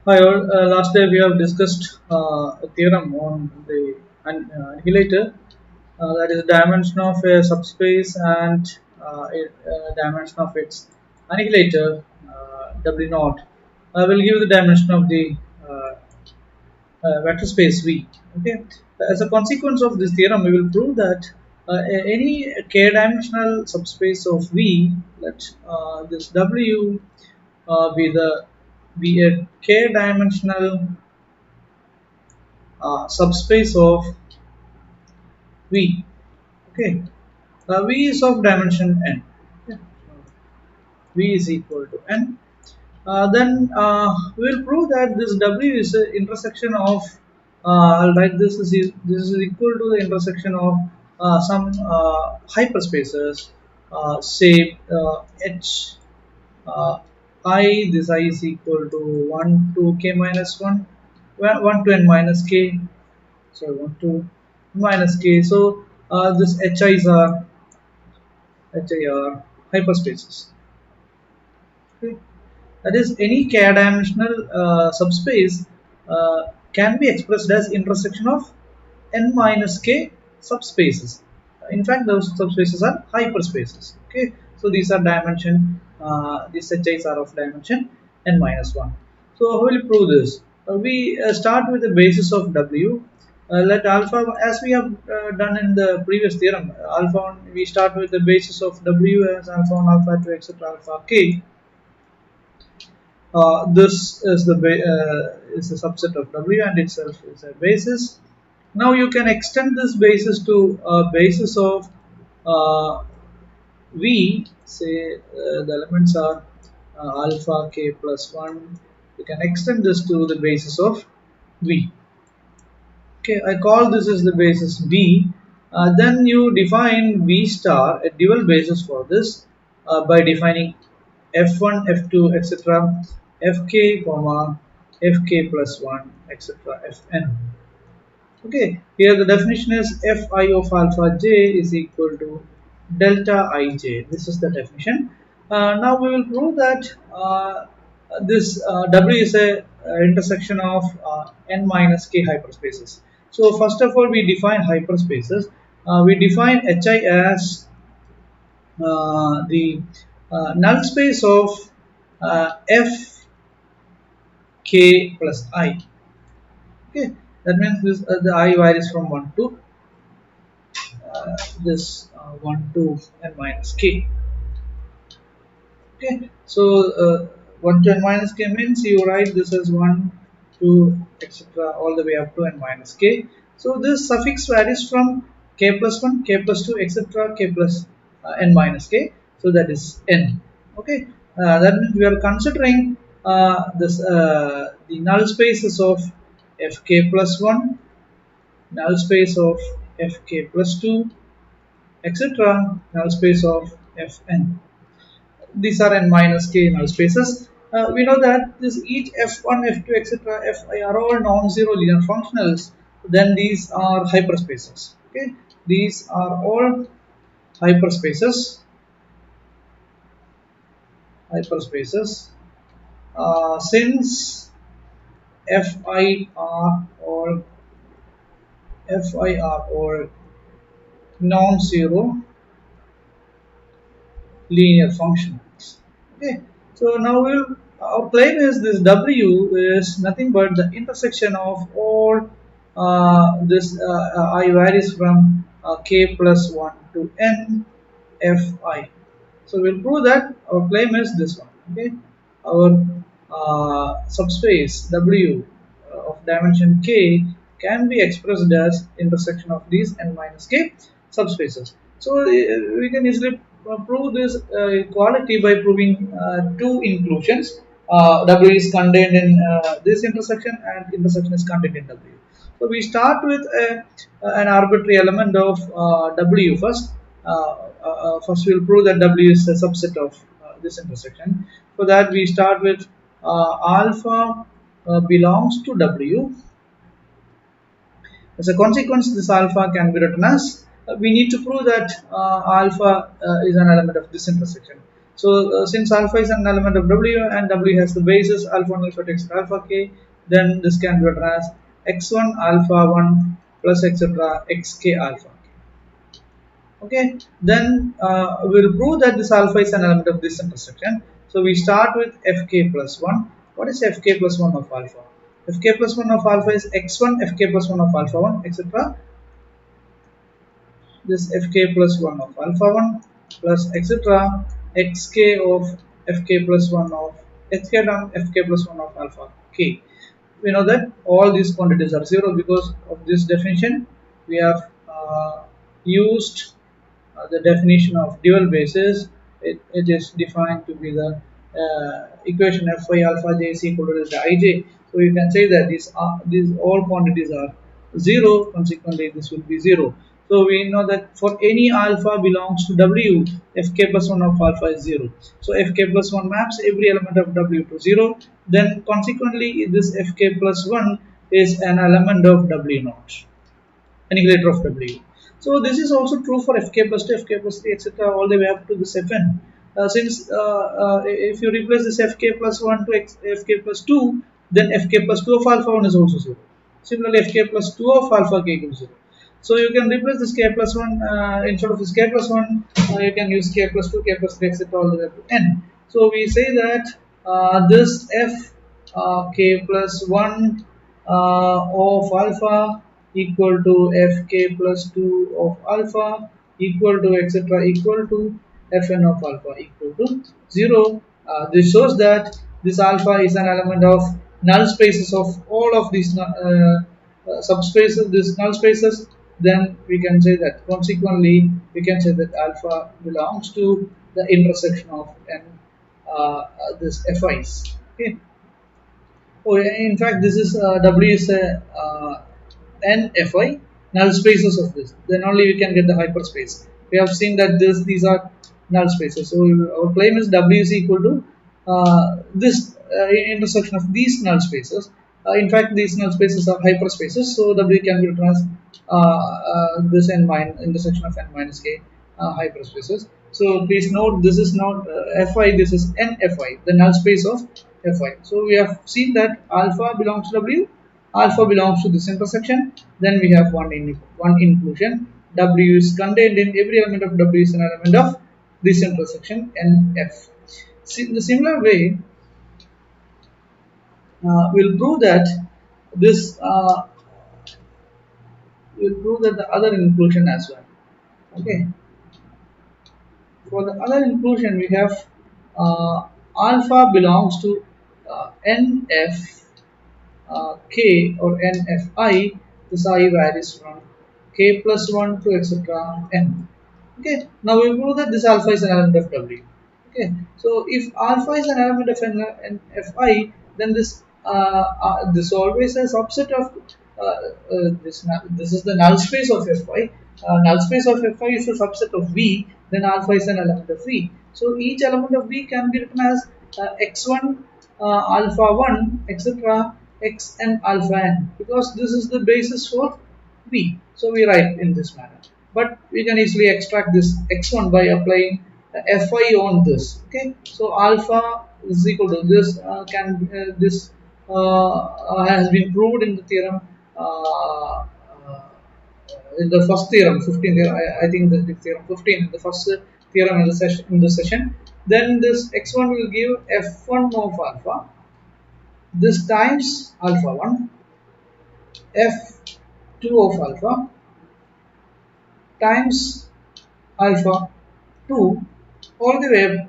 Hi all. Last day we have discussed a theorem on the annihilator, that is dimension of a subspace and dimension of its annihilator W naught. I will give the dimension of the uh, vector space V. Okay. As a consequence of this theorem, we will prove that any k-dimensional subspace of V, let this W be a k-dimensional subspace of V. Okay, V is of dimension n. Okay. V is equal to n. Then we will prove that this W is the intersection of. I'll write this is equal to the intersection of some hyperspaces. Say H I. This I is equal to 1 to k minus 1, 1 to n minus k. So 1 to minus k. So this HI are hyperspaces. Okay. That is, any k-dimensional subspace can be expressed as intersection of n minus k subspaces. In fact, those subspaces are hyperspaces. Okay, so these are dimension. These HIs are of dimension n minus 1. So how will you prove this? We start with the basis of W. Let alpha, as we have done in the previous theorem, alpha 1, we start with the basis of W as alpha 1, alpha 2, etc. alpha k. This is is a subset of W and itself is a basis. Now you can extend this basis to a basis of uh, V. Say the elements are alpha k plus 1. You can extend this to the basis of V. Okay, I call this as the basis B. Then you define V star, a dual basis for this, by defining f1, f2, etc., fk, comma, fk plus 1, etc., fn. Okay, here the definition is fi of alpha j is equal to delta ij. This is the definition. Now we will prove that this w is a intersection of n minus k hyperspaces. So first of all, we define hyperspaces. We define hi as the null space of f k plus I. Okay, that means this the I varies from 1 to this 1 to n minus k. Okay, so 1 to n minus k means you write this as 1, 2, etc., all the way up to n minus k. So this suffix varies from k plus 1, k plus 2, etc., k plus n minus k. So that is n. Okay, that means we are considering the null spaces of fk plus 1, null space of fk plus 2, etc., null space of fn. These are n minus k null spaces. We know that this each f1, f2, etc., fi are all non-zero linear functionals. Then these are hyperspaces. Okay, these are all hyperspaces. Hyperspaces. Since fi are all non-zero linear functions. Okay, so now our claim is this W is nothing but the intersection of all this I varies from k plus 1 to n fi. So we'll prove that our claim is this one. Okay, our subspace W of dimension k can be expressed as intersection of these n minus k subspaces. So we can easily prove this equality by proving two inclusions. W is contained in this intersection and intersection is contained in W. So we start with an arbitrary element of W first. First we will prove that W is a subset of this intersection. For that we start with alpha belongs to W. As a consequence, this alpha can be written as we need to prove that alpha is an element of this intersection. So since alpha is an element of W and W has the basis alpha 1 alpha 2 etc alpha k, then this can be written as x1 alpha 1 plus etc xk alpha. Okay, then we'll prove that this alpha is an element of this intersection. So we start with fk plus 1. What is fk plus 1 of alpha? Fk plus 1 of alpha is x1 fk plus 1 of alpha 1 etc. This fk plus 1 of alpha 1 plus etc. xk of fk plus 1 of xk down fk plus 1 of alpha k. We know that all these quantities are 0 because of this definition. We have used the definition of dual basis. It is defined to be the equation Fy alpha j is equal to delta ij. So you can say that these all quantities are 0, consequently this will be 0. So we know that for any alpha belongs to W, Fk plus 1 of alpha is 0. So Fk plus 1 maps every element of W to 0. Then consequently this Fk plus 1 is an element of W naught, annihilator of W. So this is also true for Fk plus 2, Fk plus 3, etc. all the way up to this Fn. Since if you replace this Fk plus 1 to Fk plus 2, then Fk plus 2 of alpha 1 is also 0. Similarly, Fk plus 2 of alpha k equals 0. So you can replace this k plus 1 instead of this k plus 1, you can use k plus 2, k plus 3, etc. all the way up to n. So we say that this f k plus 1 of alpha equal to fk plus 2 of alpha equal to etc equal to fn of alpha equal to 0. This shows that this alpha is an element of null spaces of all of these subspaces, these null spaces. Then we can say that consequently we can say that alpha belongs to the intersection of n this fi's. Okay. Oh, in fact, this is W is a n Fi null spaces of this. Then only we can get the hyperspace. We have seen that these are null spaces. So our claim is W is equal to this intersection of these null spaces. In fact, these null spaces are hyperspaces. So W can be written as this n minus intersection of n minus k hyperspaces. So please note this is not Fi. This is n Fi, the null space of Fi. So we have seen that alpha belongs to W, alpha belongs to this intersection. Then we have one inclusion. W is contained in every element of W is an element of this intersection NF. In the similar way, we'll prove that this we'll prove that the other inclusion as well. Okay. For the other inclusion, we have alpha belongs to NF k or NFI. This I varies from k plus 1 to etc. n. Okay. Now we prove that this alpha is an element of W. Okay. So if alpha is an element of NFI, then this always a subset of this is the null space of Fi. Null space of Fi is a subset of V. Then alpha is an element of V. So each element of V can be written as x1 alpha 1 etc. xn alpha n, because this is the basis for V. So we write in this manner. But we can easily extract this x1 by applying Fi on this. Okay. So alpha is equal to this this has been proved in the theorem. In the first theorem 15, I think the theorem 15 in the first theorem in the session. Then this x1 will give f1 of alpha, this times alpha 1, f2 of alpha times alpha 2 all the way.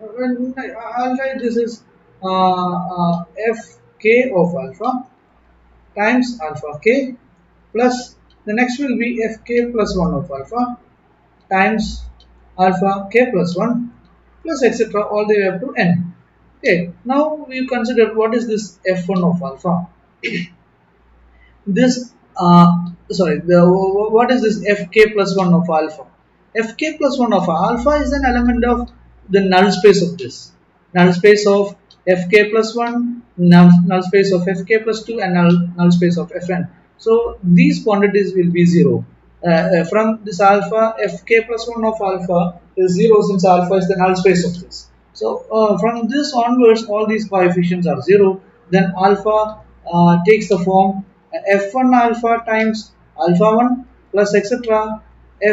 I'll write this is fk of alpha times alpha k plus the next will be fk plus 1 of alpha times alpha k plus 1 plus etc. all the way up to n. Okay, now we consider what is this f1 of alpha. This what is this fk plus 1 of alpha? Fk plus 1 of alpha is an element of the null space of this. Null space of fk plus 1, null space of fk plus 2 and null space of fn. So these quantities will be 0. From this alpha, fk plus 1 of alpha is 0 since alpha is the null space of this. So from this onwards, all these coefficients are 0. Then alpha takes the form f1 alpha times alpha 1 plus etc.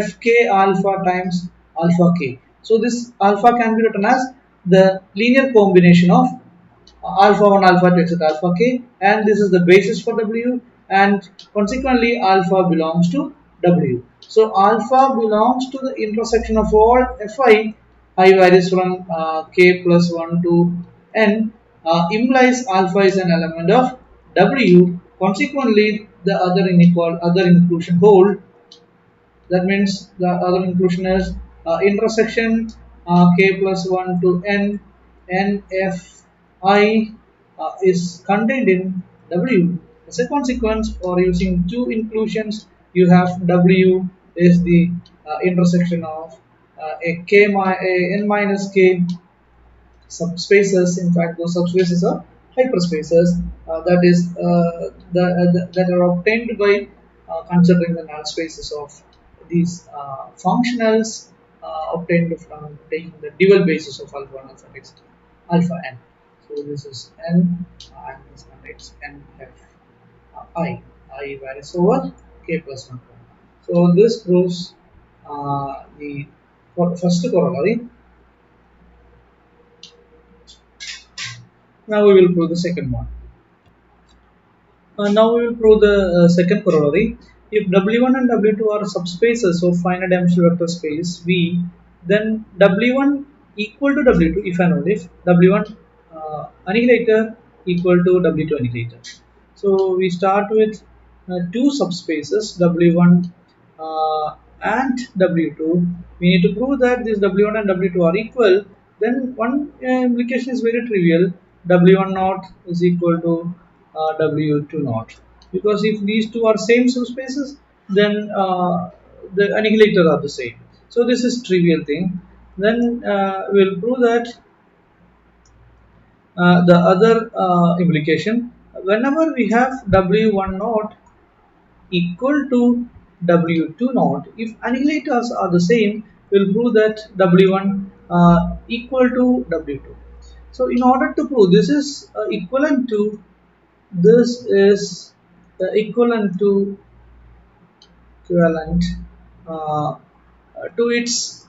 fk alpha times alpha k. So this alpha can be written as the linear combination of alpha 1, alpha 2, etc. alpha k, and this is the basis for W, and consequently alpha belongs to W. So alpha belongs to the intersection of all Fi. I varies from k plus 1 to n, implies alpha is an element of W. Consequently, the other inclusion hold. That means the other inclusion is intersection k plus 1 to n, n f I is contained in W. As a consequence, or using two inclusions, you have W is the intersection of a n minus k subspaces. In fact, those subspaces are hyperspaces, that is that are obtained by considering the null spaces of these functionals obtained from taking the dual basis of alpha 1 alpha x alpha n. So this is n and this one x n f I varies over k plus 1. So this proves the first corollary. Now we will prove the second one. Now we will prove the second corollary. If W1 and W2 are subspaces of finite dimensional vector space V, then W1 equal to W2 if and only if W1 annihilator equal to W2 annihilator. So we start with two subspaces W1 and W2. We need to prove that this W1 and W2 are equal. Then one implication is very trivial. W1 naught is equal to W2 naught, because if these two are same subspaces, then the annihilator are the same. So this is trivial thing. Then we'll prove that the other implication, whenever we have W1 naught equal to W2 naught, if annihilators are the same, we'll prove that W1 equal to W2. So in order to prove this is equivalent to, this is equivalent to equivalent uh, to its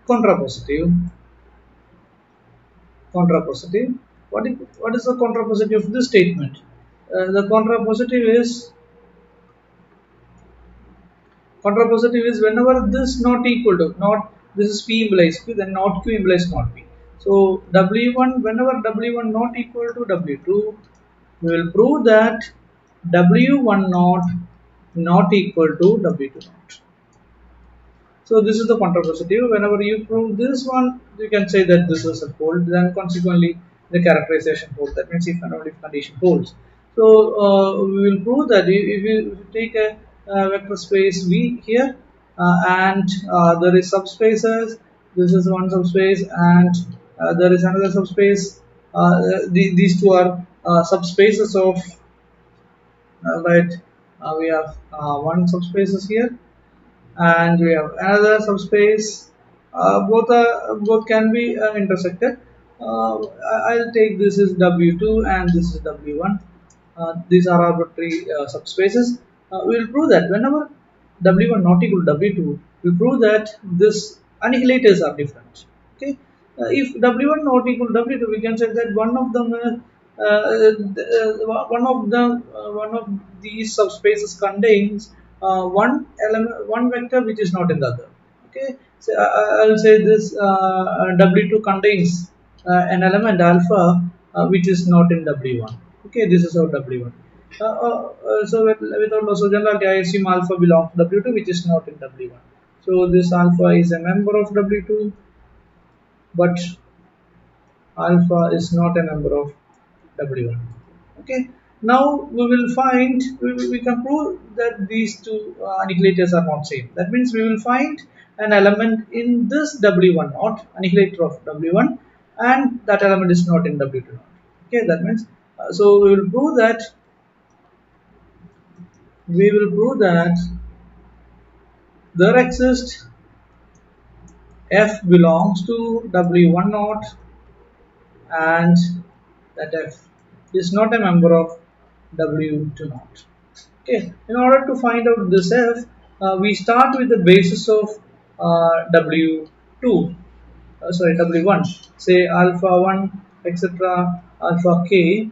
contrapositive. Contrapositive. What is the contrapositive of this statement? The contrapositive is whenever this not equal to, not this is P implies Q, then not Q implies not P. So W1, whenever W1 not equal to W2, we will prove that W1 not equal to W2 naught. So this is the contrapositive. Whenever you prove this one, you can say that this is a hold. Then consequently, the characterization holds. That means if and only if condition holds. So we will prove that if you take a vector space V here, and there is subspaces. This is one subspace, and there is another subspace. These two are subspaces of right. We have one subspaces here, and we have another subspace. Both can be intersected. I'll take this is W2 and this is W1. These are arbitrary subspaces. We'll prove that whenever W1 not equal to W2, we prove that this annihilators are different. Okay. If W1 not equal to W2, we can say that one of these subspaces contains one vector which is not in the other. Okay, so I'll say this W2 contains an element alpha which is not in W1. Okay, this is our W1. So without loss of generality, I assume alpha belongs to W2 which is not in W1. So this alpha is a member of W2, but alpha is not a member of W1. Okay. Now we can prove that these two annihilators are not same. That means we will find an element in this W1 naught, annihilator of W1, and that element is not in W2 naught. Okay, that means so we will prove that there exists f belongs to W1 naught and that f is not a member of W2 naught. Okay, in order to find out this f, we start with the basis of W2, sorry, W1, say alpha 1, etc. Alpha k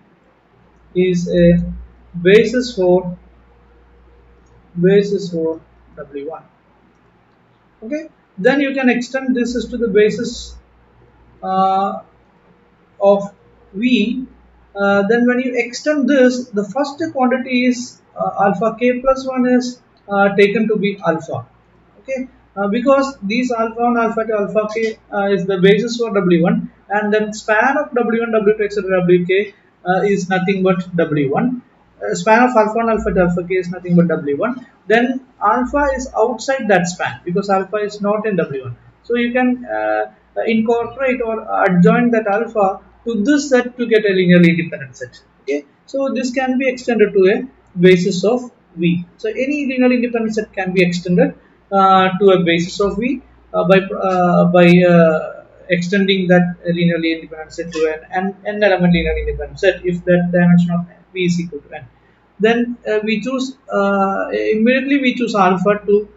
is a basis for W1. Okay, then you can extend this to the basis uh, of V. Then when you extend this, the first quantity is alpha k plus 1 is taken to be alpha. Okay, because these alpha 1, alpha 2, alpha k is the basis for W1, and then span of W1, W2, etc. Wk is nothing but W1. Span of alpha 1, alpha 2, alpha k is nothing but W1. Then alpha is outside that span because alpha is not in W1. So you can incorporate or adjoin that alpha to this set to get a linearly independent set. Okay, so this can be extended to a basis of V. So any linearly independent set can be extended to a basis of V by extending that linearly independent set to an n element linearly independent set if that dimension of V is equal to n. Then we choose immediately we choose alpha to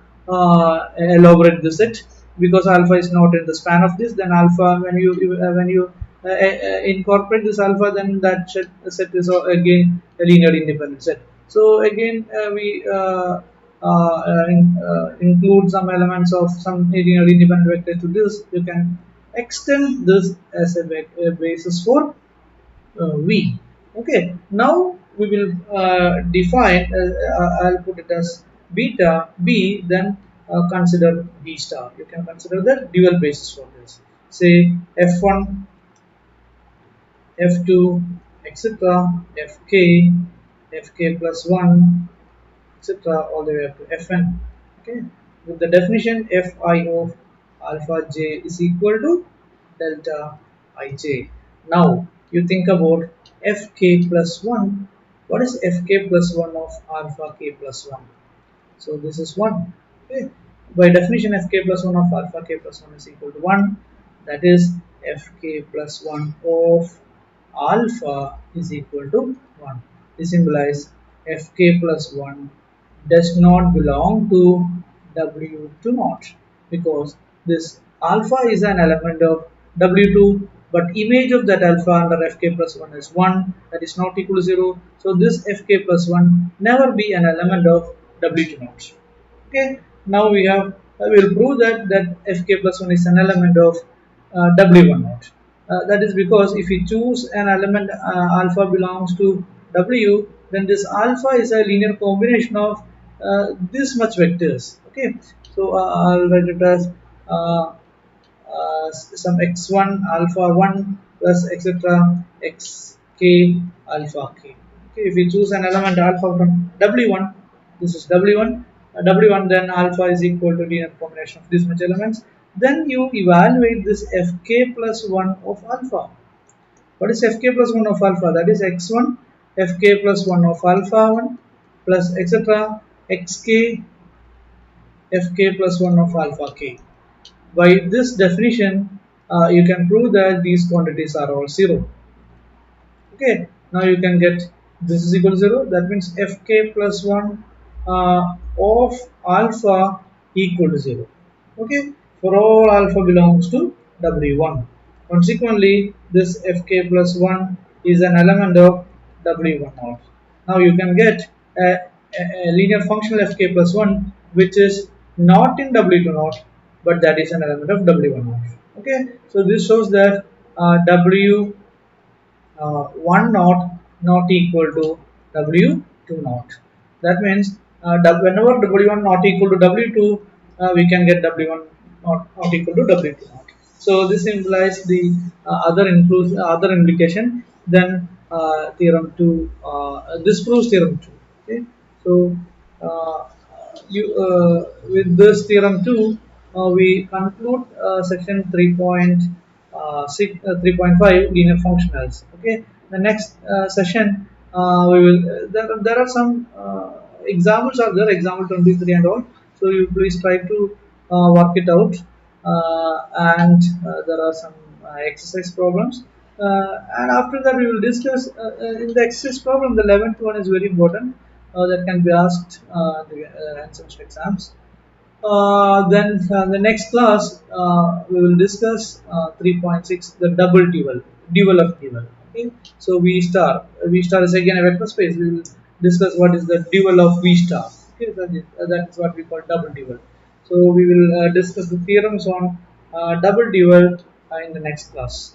elaborate the set because alpha is not in the span of this. Then alpha, when you incorporate this alpha, then that set is again a linear independent set. So again we include some elements of some linear independent vector to this. You can extend this as a basis for V. Okay, now we will define, I'll put it as beta B, then consider B star. You can consider the dual basis for this. Say F1, F2, etc., Fk, Fk plus 1, etc., all the way up to Fn. Okay, with the definition Fi of alpha j is equal to delta ij. Now you think about Fk plus 1. What is Fk plus 1 of alpha k plus 1? So this is 1. Okay. By definition, Fk plus 1 of alpha k plus 1 is equal to 1. That is Fk plus 1 of alpha is equal to 1. This implies Fk plus 1 does not belong to W2 naught because this alpha is an element of W2, but image of that alpha under Fk plus 1 is 1, that is not equal to 0. So this Fk plus 1 never be an element of W2 naught. Okay, now we will prove that Fk plus 1 is an element of W1 naught. That is because if we choose an element alpha belongs to W, then this alpha is a linear combination of this much vectors. Okay, so I'll write it as some x1 alpha 1 plus etc xk alpha k. Okay, if we choose an element alpha from W1, this is W1, W1, then alpha is equal to linear combination of these much elements. Then you evaluate this Fk plus 1 of alpha. What is Fk plus 1 of alpha? That is x1 Fk plus 1 of alpha 1 plus etc xk Fk plus 1 of alpha k. By this definition, you can prove that these quantities are all 0. Okay, now you can get this is equal to 0. That means Fk plus 1 of alpha equal to 0. Okay, for all alpha belongs to W1. Consequently, this Fk plus 1 is an element of W1 naught. Now you can get a linear functional Fk plus 1 which is not in W2 naught, but that is an element of W1 naught. Okay, so this shows that W 1 naught not equal to W2 naught. That means whenever W1 not equal to W2, we can get W1 not equal to W2 naught. So this implies the other implication. Then theorem 2. This proves theorem 2. Okay, so with this theorem 2, we conclude section 3.5 linear functionals. Okay, the next session we will there are some examples are there, example 23 and all. So you please try to work it out, and there are some exercise problems. And after that we will discuss in the exercise problem. The 11th one is very important, that can be asked in semester exams. Then the next class we will discuss 3.6, the double dual of dual. Okay, so V star is again a vector space. We will discuss what is the dual of V star. Okay, that is what we call double dual. So we will discuss the theorems on double dual in the next class.